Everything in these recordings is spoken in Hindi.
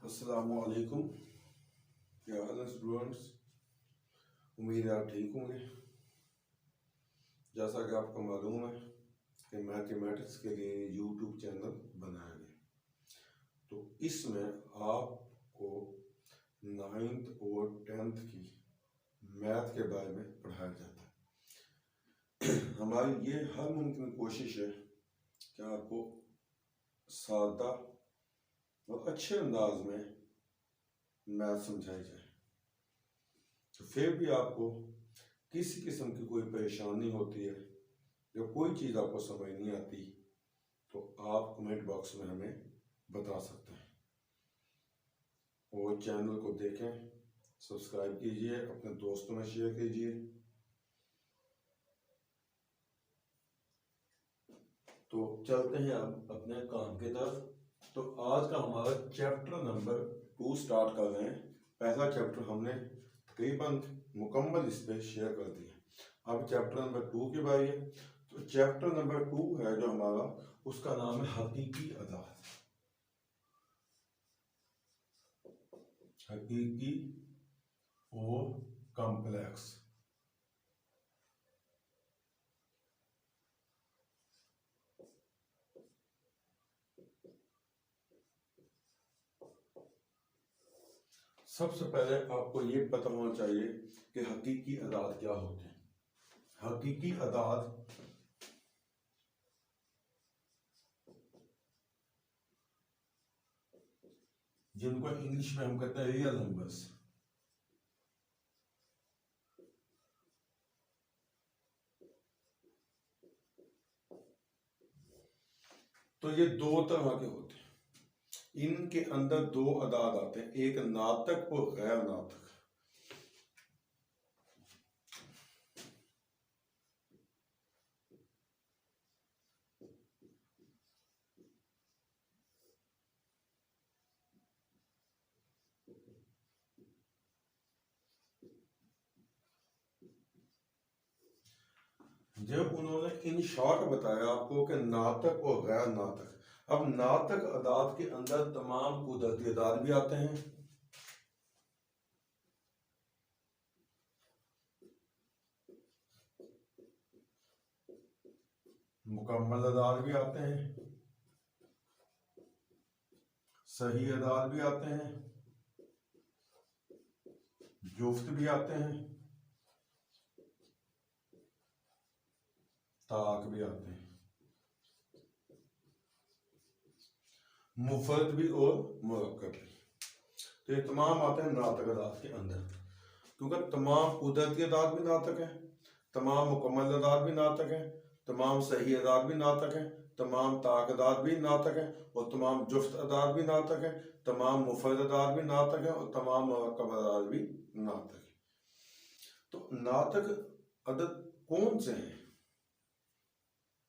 अस्सलामुअलैकुम। क्या हाल है स्टूडेंट्स? उम्मीद है आप ठीक होंगे। जैसा कि आपको मालूम है कि मैथमेटिक्स के लिए यूट्यूब चैनल बनाया गया, तो इसमें आपको 9th और 10th की मैथ के बारे में पढ़ाया जाता है। हमारी ये हर मुमकिन कोशिश है कि आपको सादा और अच्छे अंदाज में मैथ समझाई जाए। तो फिर भी आपको किसी किस्म की कोई परेशानी होती है या कोई चीज़ आपको समझ नहीं आती, तो आप कमेंट बॉक्स में हमें बता सकते हैं। और चैनल को देखें, सब्सक्राइब कीजिए, अपने दोस्तों में शेयर कीजिए। तो चलते हैं अब अपने काम की तरफ। तो आज का हमारा चैप्टर नंबर 2 स्टार्ट कर रहे हैं। पहला चैप्टर हमने तकरीबन मुकम्मल इस पे शेयर कर दिया। अब चैप्टर नंबर 2 की बारी है। तो चैप्टर नंबर 2 है जो हमारा, उसका नाम है हकीकी अदाद। हकीकी और कॉम्प्लेक्स। सबसे पहले आपको ये पता होना चाहिए कि हकीकी अदाद क्या होते हैं। हकीकी अदाद जिनको इंग्लिश में हम कहते हैं रियल नंबर्स। तो ये दो तरह के होते हैं। इनके अंदर दो अदाद आते हैं, एक नातक और गैर नातक। जब उन्होंने इन शॉर्ट बताया आपको कि नातक और गैर नातक, अब नातक अदाद के अंदर तमाम कुदरती अदाद भी आते हैं, मुकम्मल अदाद भी आते हैं, सही अदाद भी आते हैं, जुफ्त भी आते हैं, ताक भी आते हैं, मुफरद भी और मुरक्कब भी। तो ये तमाम आते हैं नातक अदाद के अंदर, क्योंकि तमाम कुदरती अदाद भी नातक है, तमाम मुकम्मल अदाद भी नातक है, तमाम सही अदाद भी नातक है, तमाम ताक अदाद भी नातक है, और तमाम जुफ्त अदाद भी नातक है, तमाम मुफरद अदाद भी नातक है, और तमाम मुरक्कब अदाद भी नातक है। तो नातक अदद कौन से हैं,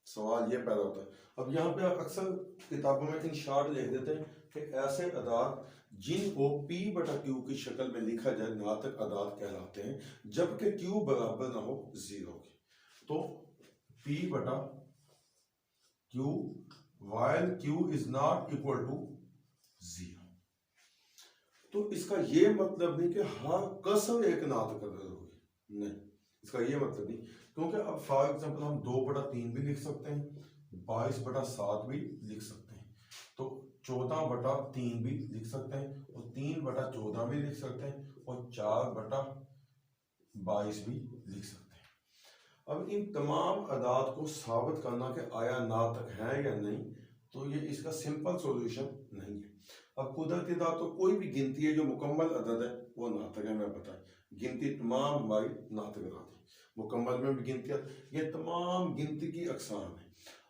सवाल ये पैदा होता है। अब यहाँ पे अक्सर किताबों में इन शार्ट लिख देते हैं कि ऐसे अदाद जिनको P बटा Q की शक्ल में लिखा जाए नातक अदाद कहलाते हैं, जबकि Q बराबर ना हो 0 के। तो P बटा Q while Q is not equal to 0। तो इसका ये मतलब नहीं कि हर कसम एक नातक अदाद होगी, नहीं, इसका ये मतलब नहीं। क्योंकि अब फॉर एग्जाम्पल हम 2/3 भी लिख सकते हैं, 22/7 भी लिख सकते हैं, तो 14/3 भी लिख सकते हैं, और 3/14 भी लिख सकते हैं, और 4/22 भी लिख सकते हैं। अब इन तमाम अदाद को साबित करना कि आया नातक है या नहीं, तो ये इसका सिंपल सॉल्यूशन नहीं है। अब कुदरती अदाद तो कोई भी गिनती है जो मुकम्मल अदद है वो नातक है, मैं बताएं। गिनती तमाम हमारी नातक अदाद है, मुकम्मल में भी गिनती, ये तमाम गिनती की अकसाम है।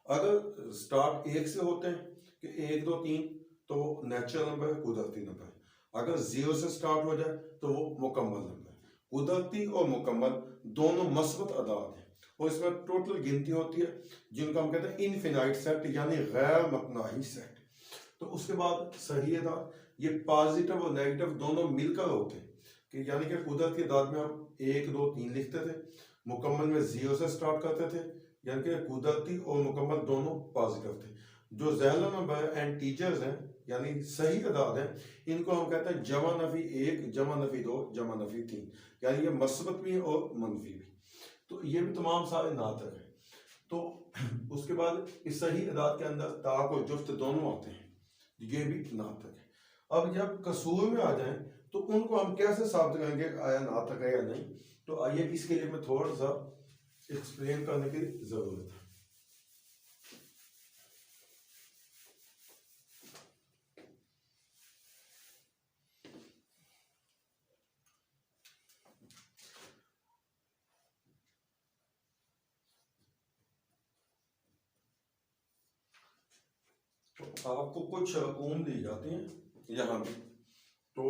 अगर स्टार्ट 1 से होते हैं कि 1 2 3, तो वो नेचुरल नंबर है, कुदरती नंबर है। अगर 0 से स्टार्ट हो जाए तो वो मुकम्मल नंबर है। कुदरती और मुकम्मल दोनों मस्बत अदाद है, और इसमें टोटल गिनती होती है जिनको हम कहते हैं इनफिनाइट सेट, यानी गैर मतनाही सेट। तो उसके बाद सही अदाद, ये पॉजिटिव और नेगेटिव दोनों मिलकर होते हैं, कि यानी कि कुदरती अदाद में हम 1 2 3 लिखते थे, मुकम्मल में 0 से स्टार्ट करते थे, यानी कि कुदरती और मुकम्मल दोनों पॉजिटिव थे। जो ज़ैला नंबर एंटीजर्स हैं यानी सही अदाद हैं, इनको हम कहते हैं जमा नफी 1, जमा नफी 2, जमा नफी 3, यानी ये मस्बत भी और मनफी भी। तो ये भी तमाम सारे नातक हैं। तो उसके बाद इस सही अदाद के अंदर ताक और जुफ्त दोनों आते हैं, ये भी नातक है। अब जब कसूर में आ जाएं तो उनको हम कैसे साबित करेंगे आया नातक है या नहीं। तो आइए इसके लिए मैं थोड़ा सा एक्सप्लेन करने की जरूरत है। तो आपको कुछ ऊन दी जाती हैं यहाँ पे। तो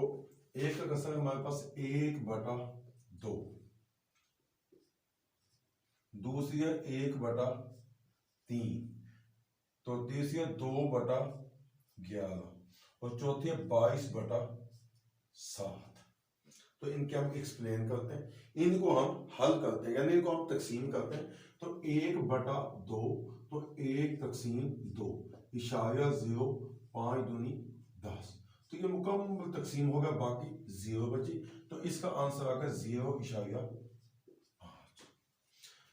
एक का कसर हमारे पास 1/2, दूसरी है 1/3, तो तीसरी है 2/11 और चौथी है 22/7। तो इनके हम एक्सप्लेन करते हैं, इनको हम हल करते हैं यानी इनको हम तकसीम करते हैं। तो 1/2, तो 1/2 इशारा 0, 5 दूनी 10। तो ये मुकम्मल तकसीम होगा, बाकी 0 बची। तो इसका आंसर आकर 0.5।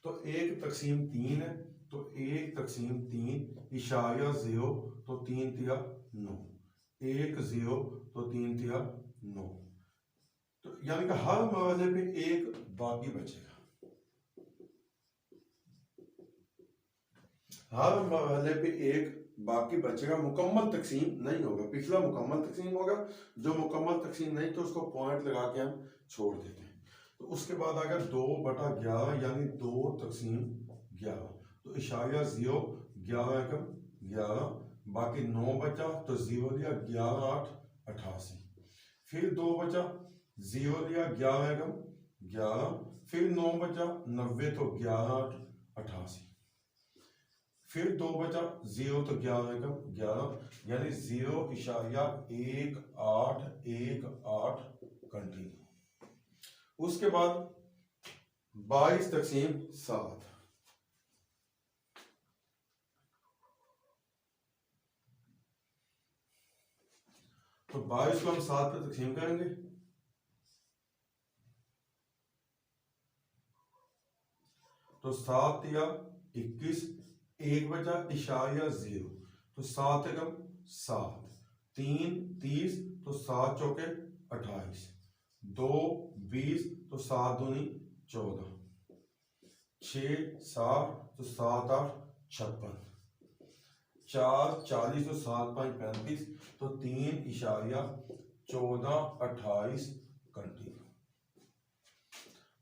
तो 1/3 है, तो 1/3 इशारा 0, तो 3 तिया 9, 1 0, तो 3 तिया 9। तो यानी कि हर मरहले पे एक बाकी बचेगा, हर मरहले पे एक बाकी बचेगा, मुकम्मल तकसीम नहीं होगा। पिछला मुकम्मल तकसीम होगा, जो मुकम्मल तकसीम नहीं तो उसको पॉइंट लगा के हम छोड़ देते हैं। तो उसके बाद आ गया 2/11 यानी 2/11, तो इशारा 0, 11 एकम 11, बाकी 9 बचा, तो 0 लिया, 11 8 88, फिर 2 बचा, 0 लिया, 11 एकम 11, फिर 9 बचा, 90, तो 11 8 88, फिर 2 बचा, 0 तो 11 एकम 11, यानी 0.1818 कंटिन्यू। उसके बाद 22/7, तो 22 को हम 7 पे तकसीम करेंगे। तो 7 या 21, 1 बचा, इशारा 0, तो 7 एकम 7, 3 30, तो 7 चौके 28, 2 20, तो 7 दूनी 14, 6 60, तो 7 8 56, 4 40, तो 7 5 35, तो 3 इशारा 14 28 कंटिन्यू।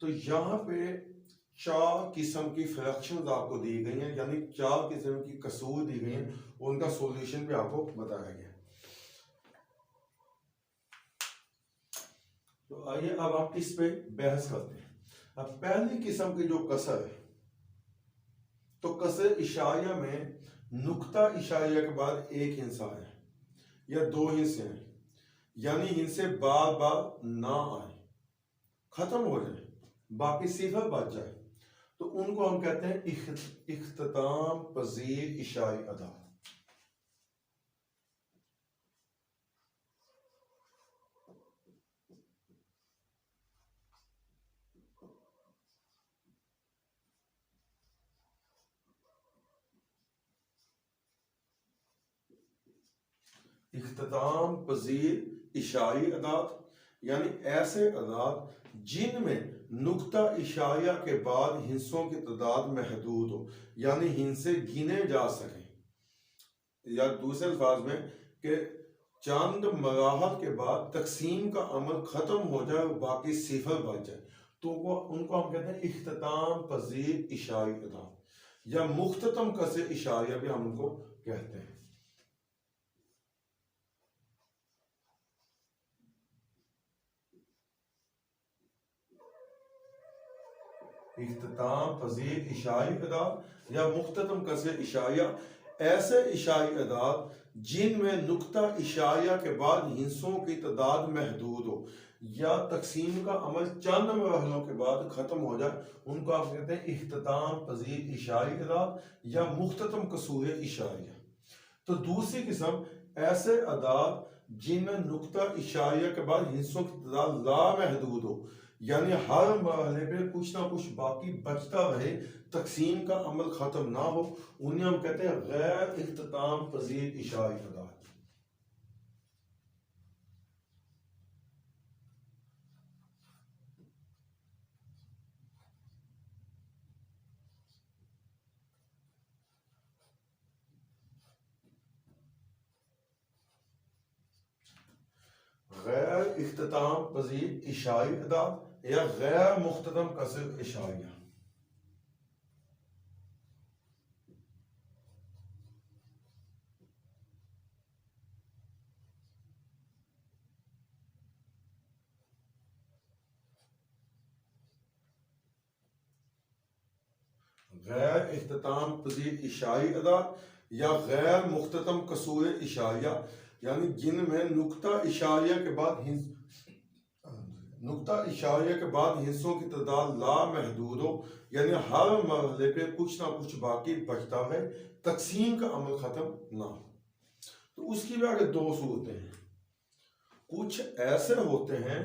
तो यहाँ पे 4 किस्म की फ्रैक्शंस आपको दी गई हैं, यानी 4 किस्म की कसूर दी गई हैं, उनका सॉल्यूशन भी आपको बताया गया। तो आइए अब आप इस पे बहस करते हैं। अब पहली किस्म की जो कसर है, तो कसर इशारिया में नुक्ता इशारिया के बाद एक हिस्सा है या 2 हिस्से हैं, यानी इनसे बार बार ना आए, खत्म हो जाए, बाकी सिफर बच जाए, तो उनको हम कहते हैं इख्तिताम पजीर इशारी अदा। इख्तिताम पजीर इशारी अदात यानी ऐसे अदात जिनमें नुक्ता इशारिया के बाद हिस्सों की तादाद महदूद हो, यानी हिस्से गिने जा सकें, या दूसरे अल्फाज में कि चंद मराहल के बाद तकसीम का अमल खत्म हो जाए और बाकी सिफर बच जाए, तो वो उनको हम कहते हैं इख्तिताम पजीर इशारी अदात या मुख्ततम कसे इशारिया भी हम उनको कहते हैं। इख्तिताम पजीर इशारी अदात या मुख्ततम कसर इशारिया ऐसे इशारी अदात जिनमें नुक्ता इशारिया के बाद हिस्सों की तादाद महदूद हो या तकसीम का अमल चंद मरहलों के बाद ख़त्म हो जाए, उनको आप कहते हैं इख्तिताम पजीर इशारी अदात या मुख्ततम कसूर इशारिया। तो दूसरी किस्म ऐसे अदाद जिनमें नुक्ता इशारिया के बाद हिस्सों की तादाद लामहदूद हो, यानी हर मरहले पे कुछ ना कुछ बाकी बचता रहे, तकसीम का अमल खत्म ना हो, उन्हें हम कहते हैं गैर इख्तिताम पजीर इशारी अदाद। गैर इख्तिताम पजीर इशारी अदाद या गैर मुख्ततम कसर इशारिया। गैर इख्तिताम पजीर इशारी अदाद या गैर मुख्ततम कसूर इशारिया, यानी जिनमें नुक्ता इशारिया के बाद हिस्सों की तादाद लामहदूद हो, यानी हर मरहले पे कुछ ना कुछ बाकी बचता है, तकसीम का अमल खत्म ना हो। तो उसकी भी आगे दो सूरतें हैं। कुछ ऐसे होते हैं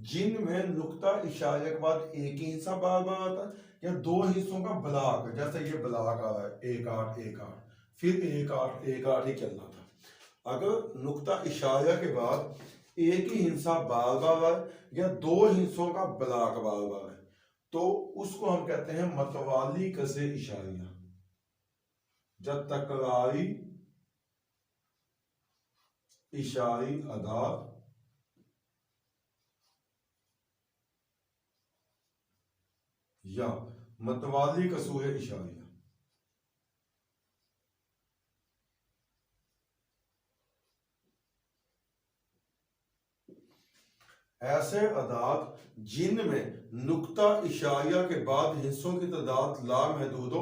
जिनमें नुक्ता इशारे के बाद एक ही हिस्सा बार बार आता है, या दो हिस्सों का ब्लॉक, जैसे ये ब्लॉक आ रहा है 1 8 1 8, फिर 1 8 1 8 ही चलना था। अगर नुक्ता इशारा के बाद एक ही हिस्सा बार बार आए या दो हिस्सों का ब्लॉक बार बार है, तो उसको हम कहते हैं मतवाली कसे इशारिया। जब तकरारी इशारी अदाद या मतवाली कसूर इशारिया। ऐसे अदाद जिनमें नुक्ता इशारिया के बाद हिस्सों की तादाद लामहदूद हो,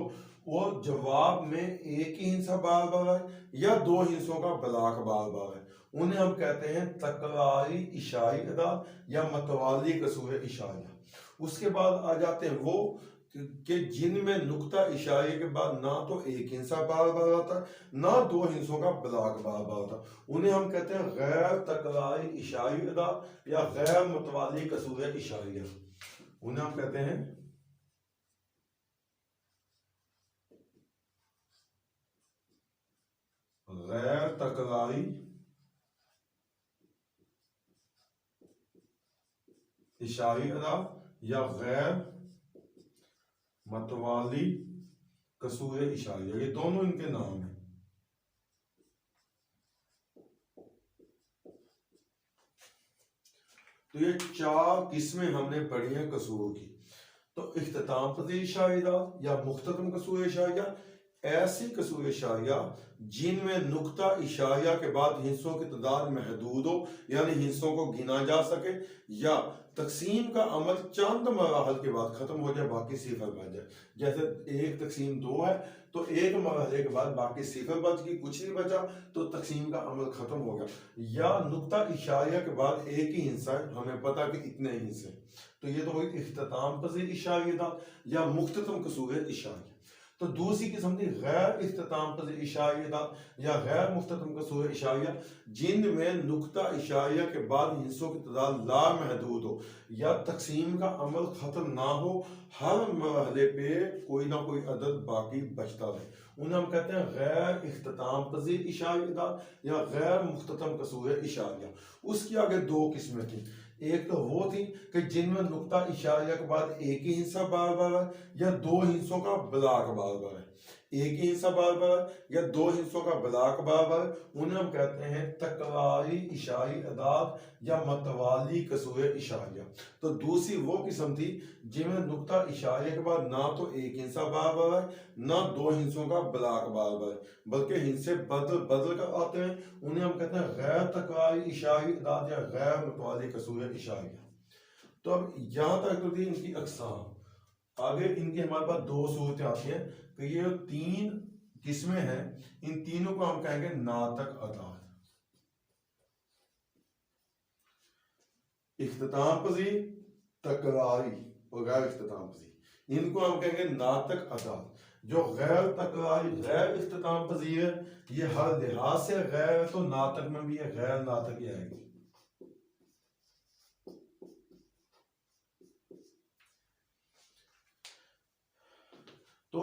और जवाब में एक ही हिस्सा बार बार आए या दो हिस्सों का ब्लॉक बार बार है, उन्हें हम कहते हैं तकरारी इशारी अदाद या मतवाली कसूर इशारिया। उसके बाद आ जाते हैं वो कि जिनमें नुक्ता इशारे के बाद ना तो एक हिस्सा बार बार आता ना दो हिस्सों का ब्लॉक बार बार आता, उन्हें हम कहते हैं गैर तकरारी इशारी अदाद या गैर मतवाली कसूर इशारिया। उन्हें हम कहते हैं गैर तकरारी इशारी अदाद या गैर मतवाली कसूर इशारिया, ये दोनों इनके नाम हैं। तो ये चार किस्में हमने पढ़ी हैं कसूर की। तो इख्तिताम पजीर इशारिया या मुख्ततम कसूर इशारिया, ऐसी कसूर इशारिया जिनमें नुक्ता इशारिया के बाद हिस्सों की तादाद महदूद हो, यानी हिस्सों को गिना जा सके, या तकसीम का अमल चंद मराहल के बाद खत्म हो जाए, बाकी सिफर बच जाए। जैसे 1 तकसीम 2 है, तो एक मरहले के बाद बाकी सिफर बच गई, कुछ नहीं बचा, तो तकसीम का अमल खत्म हो गया। या नुक्ता इशारिया के बाद एक ही हिस्सा है, हमें पता कि इतने ही हिस्से, तो ये तो हुई इख्तिताम पजीर इशारिया या मुख्ततम कसूर इशारिया। तो दूसरी किस्म थी गैर इख्तिताम पजीर इशारिया या गैर मुख्ततम कसूर इशारिया, जिनमें नुक्ता इशारिया के बाद हिस्सों की तादाद लामहदूद हो या तकसीम का अमल खत्म ना हो, हर मरहले पे कोई ना कोई अदद बाकी बचता रहे, उन्हें हम कहते हैं गैर इख्तिताम पजीर इशारिया या गैर मुख्ततम कसूर इशारिया। उसकी आगे दो किस्में थी। एक तो वो थी कि जिनमें नुक्ता इशारिया के बाद एक ही हिस्सा बार बार है या दो हिस्सों का ब्लॉक बार बार है, एक ही हिस्सा बार बार या दो हिस्सों का ब्लॉक बार बार, उन्हें हम कहते हैं तकरारी इशारी अदाद या मतवाली कसूर इशारिया। तो दूसरी वो किस्म थी जिनमें नुक्ता इशारिया के बाद ना तो एक हिस्सा बार बार है ना दो हिस्सों का ब्लॉक बार बार, बल्कि हिस्से बदल बदल कर आते हैं, उन्हें हम कहते हैं गैर तकरारी इशारी अदाद या गैर मतवाली कसूर इशारिया। तो अब यहाँ तक तो थी इनकी अकसाम। आगे इनकी हमारे पास दो सूरतें आती हैं कि ये 3 किस्में हैं, इन तीनों को हम कहेंगे नातक अदाद। इख्तिताम पजीर, तकरारी और गैर इख्तिताम पजीर, इनको हम कहेंगे नातक अदाद। जो गैर तकरारी गैर इख्तिताम पजीर है, ये हर लिहाज से गैर है, तो नातक में भी ये गैर नातक ही आएगी। तो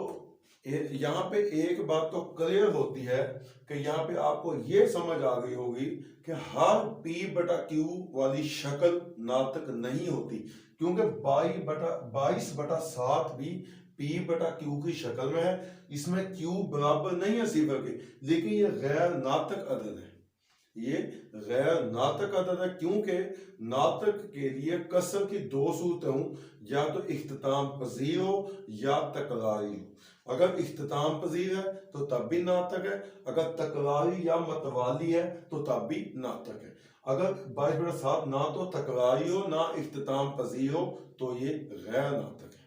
यहाँ पे एक बात तो क्लियर होती है कि यहाँ पे आपको ये समझ आ गई होगी कि हर P बटा Q वाली शक्ल नातक नहीं होती, क्योंकि 22/7 भी P बटा Q की शक्ल में है। इसमें Q बराबर नहीं है सिफर के, लेकिन ये गैर नातक अदद है, ये गैर नातक अदद है, क्योंकि नातक के लिए कसर की दो सूरतें हों, या तो इख्तिताम पजीर हो या तकरारी हो। अगर इख्तिताम पजीर है तो तब भी नातक है, अगर तकरारी या मतवाली है तो तब भी नातक है। अगर 22/7 ना तो तकरारी हो ना इख्तिताम पजीर हो तो ये गैर नातक है।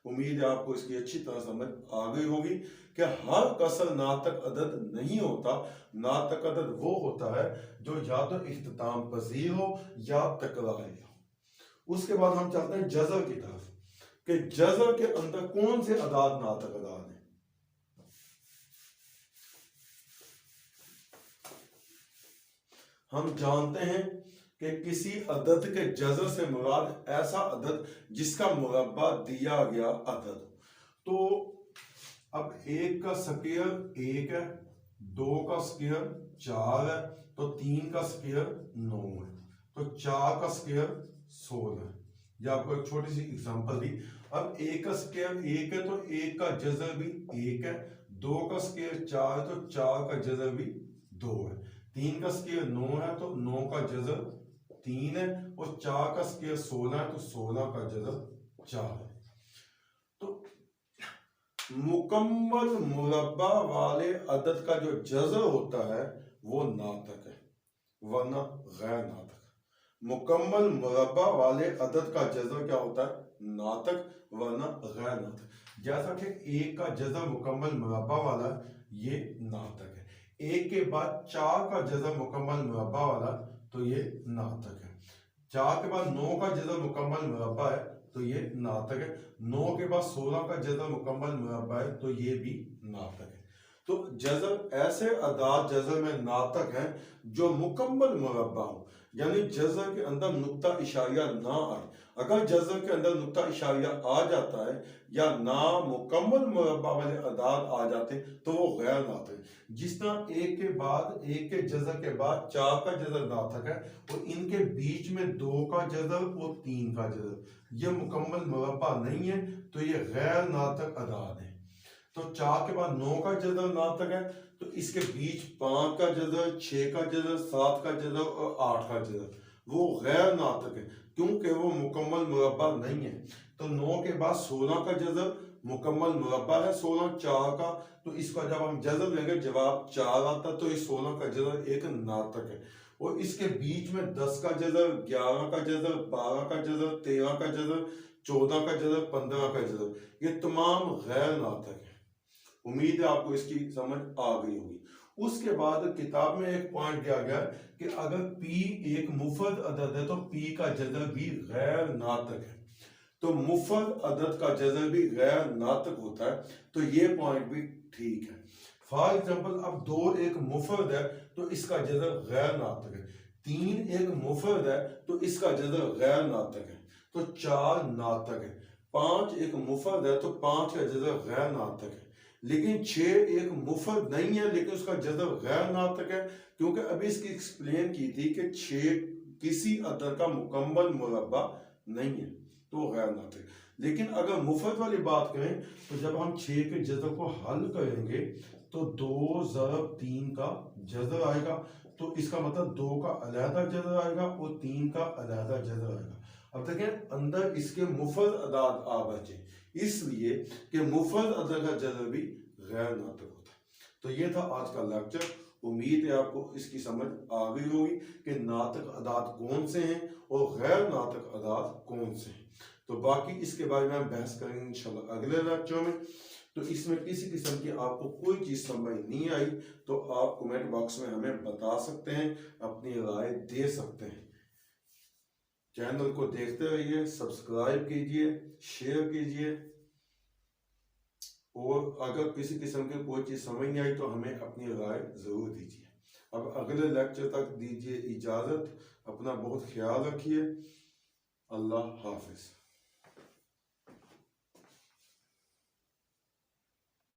उम्मीद है आपको इसकी अच्छी तरह समझ आ गई होगी कि हर कसर नातक अदद नहीं होता। नातक अदद वो होता है जो या तो इख्तिताम पजीर हो या तकरारी हो। उसके बाद हम चलते हैं जज़र की तरफ कि जज़र के अंदर कौन से अदाद नातक अदाद हैं। हम जानते हैं कि किसी अदद के जज़र से मुराद ऐसा अदद जिसका मुरब्बा दिया गया अदद। तो अब 1 का स्क्वायर 1 है, 2 का स्क्वायर 4 है, तो 3 का स्क्वायर 9 है, तो 4 का स्क्वायर 16 है। ये आपको एक छोटी सी एग्जांपल दी। अब 1 का स्क्वायर 1 है तो 1 का जज़र भी 1 है, 2 का स्क्वायर 4 है तो 4 का जज़र भी 2 है, 3 का स्क्वायर 9 है तो 9 का जज़र 3 है, और 4 का स्क्वायर 16 है तो 16 का जज़र 4 है। तो मुकम्मल मुरब्बा वाले अदद का जो जज़र होता है वो नातक है, वरना गैर नातक। मुकम्मल मुरब्बा वाले अदद का जज़र क्या होता है? नातक, वरना गैर नातक। जैसा कि 1 का जज़र मुकम्मल मुरब्बा वाला ये नातक है, 1 के बाद 4 का जज़र मुकम्मल मुरब्बा वाला तो ये नातक है, 4 के बाद 9 का जज़र मुकम्मल मुरब्बा है तो ये नातक है, 9 के बाद 16 का जज़र मुकम्मल मुरब्बा है तो ये भी नातक है। तो जज़र ऐसे अदाद जज़र में नातक हैं जो मुकम्मल मुरब्बा हो, यानी जज़र के अंदर नुक्ता इशारिया ना आए। अगर जज़र के अंदर नुक्ता इशारिया आ जाता है या ना मुकम्मल मुरब्बा वाले अदाद आ जाते तो वो गैर नातक है। जिस तरह 1 के बाद 1 के जज़र के बाद 4 का जज़र नातक है, और इनके बीच में 2 का जज़र और 3 का जज़र, ये मुकम्मल मुरब्बा नहीं है तो ये गैर नातक अदाद है। तो 4 के बाद 9 का जज़र नातक है, तो इसके बीच 5 का जज़र, 6 का जज़र, 7 का जज़र और 8 का जज़र, वो गैर नातक है क्योंकि वो मुकम्मल मुरब्बा नहीं है। तो 9 के बाद 16 का जज़र मुकम्मल मुरब्बा है, 16 4 का, तो इसका जब हम जज़र लेंगे जवाब 4 आता, तो ये 16 का जज़र एक नातक है। और इसके बीच में 10 का जज़र, 11 का जज़र, 12 का जज़र, 13 का जज़र, 14 का जज़र, 15 का जज़र, ये तमाम गैर नातक है। उम्मीद है आपको इसकी समझ आ गई होगी। उसके बाद किताब में एक पॉइंट दिया गया कि अगर P एक मुफरद अदद है तो P का जज़र भी गैर नातक है, तो मुफरद अदद का जज़र भी गैर नातक होता है, तो ये पॉइंट भी ठीक है। फॉर एग्जाम्पल अब 2 एक मुफरद है तो इसका जज़र गैर नातक है, 3 एक मुफरद है तो इसका जज़र गैर नातक है, तो 4 नातक है, 5 एक मुफरद है तो 5 का जज़र गैर नातक है, लेकिन 6 एक मुफरद नहीं है लेकिन उसका जज़र गैर नातक है, क्योंकि अभी इसकी एक्सप्लेन की थी कि 6 किसी अदद का मुकम्मल मुरब्बा नहीं है तो गैर नातक। लेकिन अगर मुफरद वाली बात करें तो जब हम 6 के जज़र को हल करेंगे तो 2 ज़रब 3 का जज़र आएगा, तो इसका मतलब 2 का अलहदा जज़र आएगा और 3 का अलहदा जज़र आएगा। अब देखें अंदर इसके मुफरद अदाद आ बचे, इसलिए कि मुफरद अदद का जज़र भी गैर नातक होता है। तो ये था आज का लेक्चर। उम्मीद है आपको इसकी समझ आ गई होगी कि नातक अदाद कौन से हैं और गैर नातक अदाद कौन से हैं। तो बाकी इसके बारे में हम बहस करेंगे इंशाल्लाह अगले लेक्चर में। तो इसमें किसी किस्म की आपको कोई चीज़ समझ नहीं आई तो आप कमेंट बॉक्स में हमें बता सकते हैं, अपनी राय दे सकते हैं। चैनल को देखते रहिए, सब्सक्राइब कीजिए, शेयर कीजिए और अगर किसी किस्म की कोई चीज़ समझ नहीं आई तो हमें अपनी राय ज़रूर दीजिए। अब अगले लेक्चर तक दीजिए इजाज़त, अपना बहुत ख्याल रखिए। अल्लाह हाफिज़।